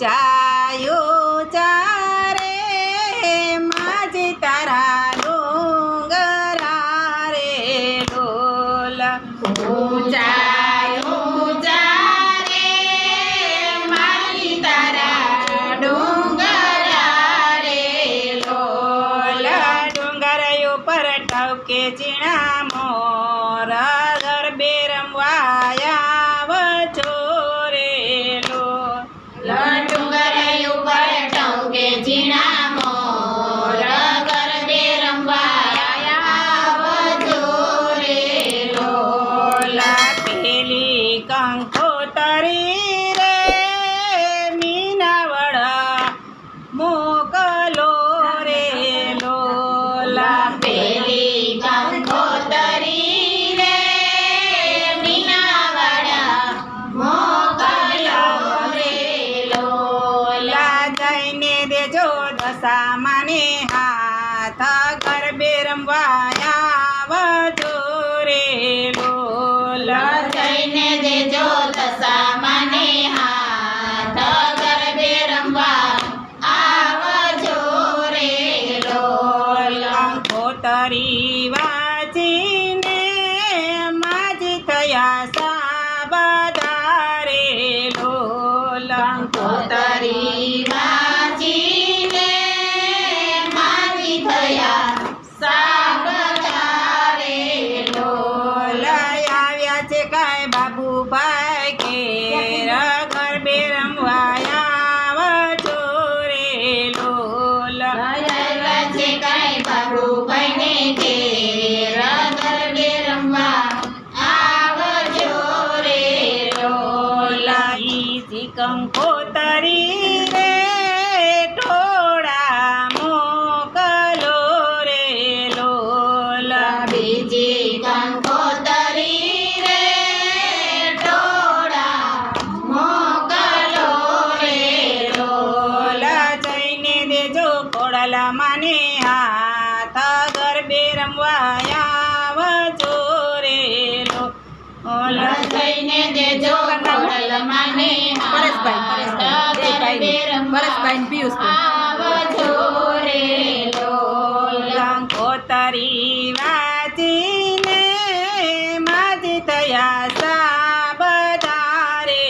ઊંચા રે માજી તારા ડુંગરા રે લોલ ઊંચા રે માજી તારા ડુંગરા રે લોલ ડુંગર ઉપર ટવકે ઝીણા મોર ગરબે રમવા આવજો રે લોલ ડુંગર ઉપર ટવકે ઝીણા મોર ગરબે રમવા આવજો રે લોલ પેલી કંકોતરી રે મીનાવળ મોકલો રે લોલા પેલી કંકોતરી રે મીનાવાડા મોકલો રે લોલા જઈને દેજો દશામાને હાથ ગરબે રમવા આવજો રે લોલા જઈને દેજો દશામાને હાથ ગરબે રમવા આવજો રે લોલ કંકોતરી વાંચીને માજી થયા સાબદા રે લોલા કંકોતરી વાંચીને માજી થયા સાબદા રે લોલ આવ્યા છે કાંઈ બાબુભાઈ ઘેર ગરબે રમવા આવજો રે લોલ આવ્યા છે કાંઈ બાબુભાઈને ઘેર ગરબે રમવા આવજો રે લોલ ઈ કંકોતરી રે ટોળા મોકલો રે લોલ બીજી કંકોતરી રે ટોળા મોકલો રે લોલ જઈને દેજો કોડલા માને હાથ ગરબે રમવા આવજો રે લોલ જઈને દેજો કોડલ માને ગરબે રમવા આવજો રે લોલ કંકોતરી વાંચીને માજી થયા સાબદા રે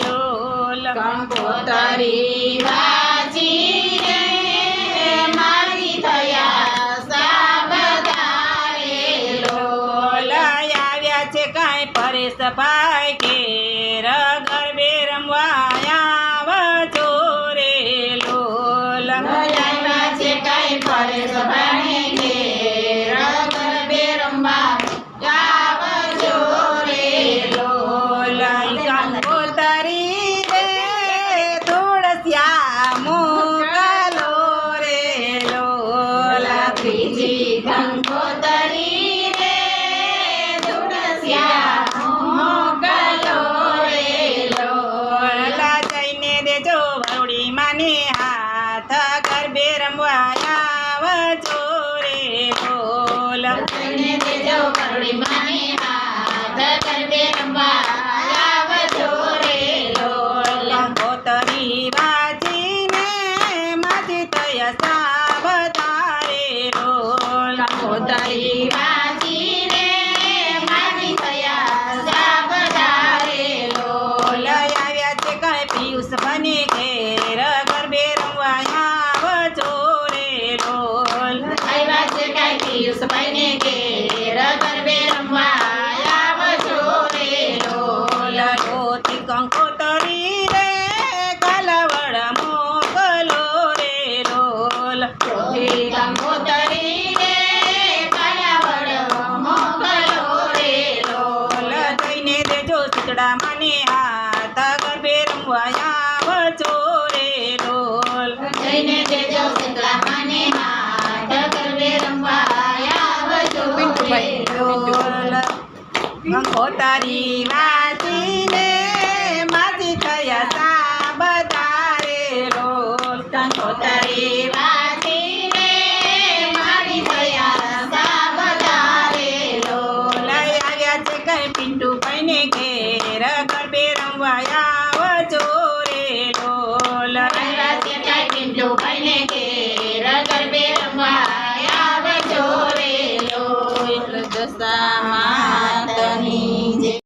લોલ કંકોતરી વાંચીને મારી થયા સાબદા રે લોલ આવ્યા છે કાંઈ પરેશભાઈ ઘેર ગરબે રમવા આવજો રે લોલ આવ્યા છે કાંઈ પરેશભાઈને ઘેર ગરબે રમવા આવજો રે લોલ કંકોતરી રે તુળસિયા મોકલો રે લોલ બીજી કંકોતરી રે તુળસિયા મોકલો રે લોલ જઈને દેજો વરુડી માને હાથ ગરબે રમવા આવજો રે લોલ જઈને દેજો વરુડી માને હાથ ગરબે રમવા આવજો રે લોલ કંકોતરી વાંચીને માજી થયા સાબદા રે લોલ કંકોતરી વાંચીને માજી થયા સાબદા રે લોલ આવ્યા છે કાંઈ પિયુષ બને ઘેર ગરબે રમવા આવજો રે લોલ આવ્યા છે કાંઈ પિયુષભાઈને ઘેર ગરબે રમવા આવજો રે લોલ ધોતી કંકોતરી રે કાલાવડ મોકલો રે લોલ ચોથી કંકોતરી રે કાલાવડ મોકલો રે લોલ જઈને દેજો શીતળા માને હાથ ગરબે રમવા આવજો રે લોલ જઈને દેજો શીતળા માને હાથ ગરબે રમવા આવજો રે લોલ કંકોતરી વાંચીને માજી થયા સાબદા રે લોલ કંકોતરી વાંચીને મારી થયા સાબદા રે લોલ આવ્યા છે કઈ પિન્ટુ ભાઈને ઘેર ગરબે રમવા આવજો રે લોલ ભાઈને ઘેર ગરબે રમવા આવજો રે લોલ. દશામાં